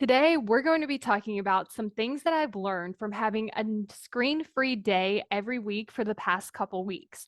Today, we're going to be talking about some things that I've learned from having a screen-free day every week for the past couple weeks.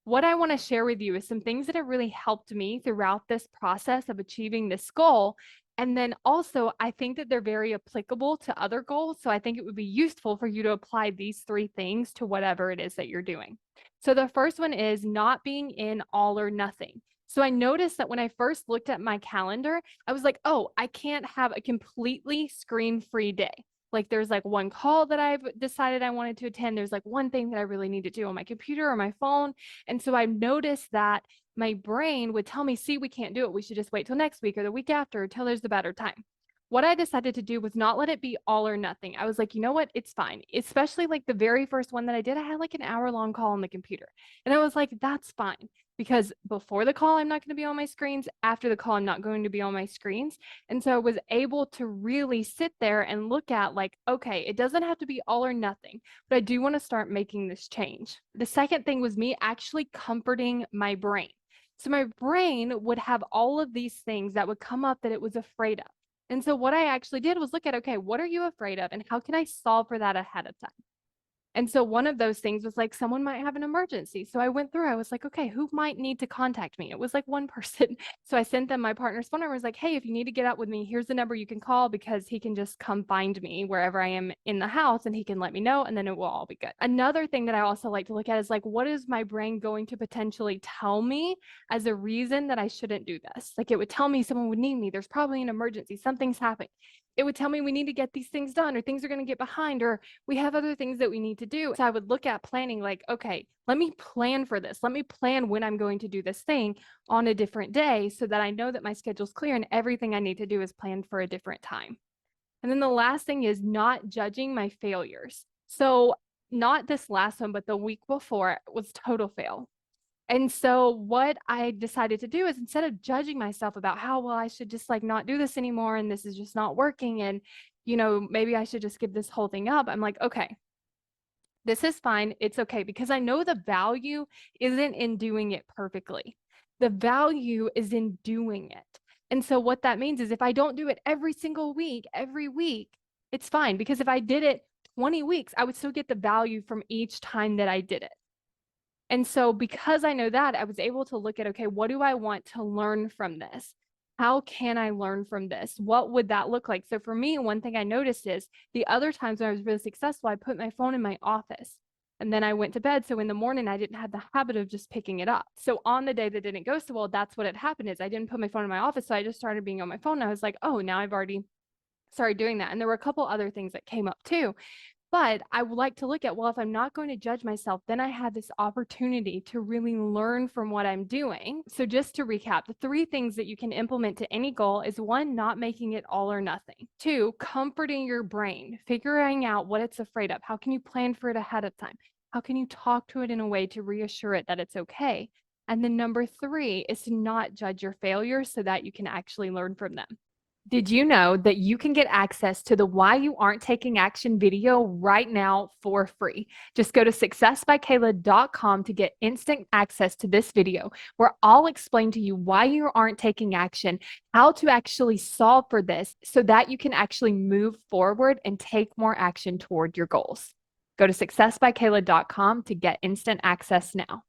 What I want to share with you is some things that have really helped me throughout this process of achieving this goal. And then also, I think that they're very applicable to other goals. So I think it would be useful for you to apply these three things to whatever it is that you're doing. So the first one is not being in all or nothing. So I noticed that when I first looked at my calendar, I was like, oh, I can't have a completely screen-free day. Like there's like one call that I've decided I wanted to attend. There's like one thing that I really need to do on my computer or my phone. And so I noticed that my brain would tell me, see, we can't do it. We should just wait till next week or the week after until there's a better time. What I decided to do was not let it be all or nothing. I was like, you know what? It's fine. Especially like the very first one that I did, I had like an hour-long call on the computer. And I was like, that's fine. Because before the call, I'm not going to be on my screens. After the call, I'm not going to be on my screens. And so I was able to really sit there and look at like, okay, it doesn't have to be all or nothing, but I do want to start making this change. The second thing was me actually comforting my brain. So my brain would have all of these things that would come up that it was afraid of. And so what I actually did was look at, okay, what are you afraid of and how can I solve for that ahead of time? And so one of those things was like someone might have an emergency. So I went through, I was like, okay, who might need to contact me? It was like one person. So I sent them my partner's phone number. I was like, hey, if you need to get out with me, here's the number you can call because he can just come find me wherever I am in the house and he can let me know and then it will all be good. Another thing that I also like to look at is like, what is my brain going to potentially tell me as a reason that I shouldn't do this? Like it would tell me someone would need me. There's probably an emergency. Something's happening. It would tell me we need to get these things done or things are going to get behind or we have other things that we need to do. So I would look at planning like, okay, let me plan for this. Let me plan when I'm going to do this thing on a different day so that I know that my schedule's clear and everything I need to do is planned for a different time. And then the last thing is not judging my failures. So not this last one, but the week before was total fail. And so what I decided to do is instead of judging myself about how, well, I should just like not do this anymore and this is just not working and, maybe I should just give this whole thing up. I'm like, okay, this is fine. It's okay because I know the value isn't in doing it perfectly. The value is in doing it. And so what that means is if I don't do it every single week, every week, it's fine because if I did it 20 weeks, I would still get the value from each time that I did it. And so because I know that, I was able to look at, okay, what do I want to learn from this? How can I learn from this? What would that look like? So for me, one thing I noticed is the other times when I was really successful, I put my phone in my office and then I went to bed. So in the morning, I didn't have the habit of just picking it up. So on the day that didn't go so well, that's what had happened is I didn't put my phone in my office. So I just started being on my phone. And I was like, oh, now I've already started doing that. And there were a couple other things that came up too. But I would like to look at, well, if I'm not going to judge myself, then I have this opportunity to really learn from what I'm doing. So just to recap, the three things that you can implement to any goal is one, not making it all or nothing. Two, comforting your brain, figuring out what it's afraid of. How can you plan for it ahead of time? How can you talk to it in a way to reassure it that it's okay? And then number three is to not judge your failures so that you can actually learn from them. Did you know that you can get access to the Why You Aren't Taking Action video right now for free? Just go to successbykayla.com to get instant access to this video where I'll explain to you why you aren't taking action, how to actually solve for this so that you can actually move forward and take more action toward your goals. Go to successbykayla.com to get instant access now.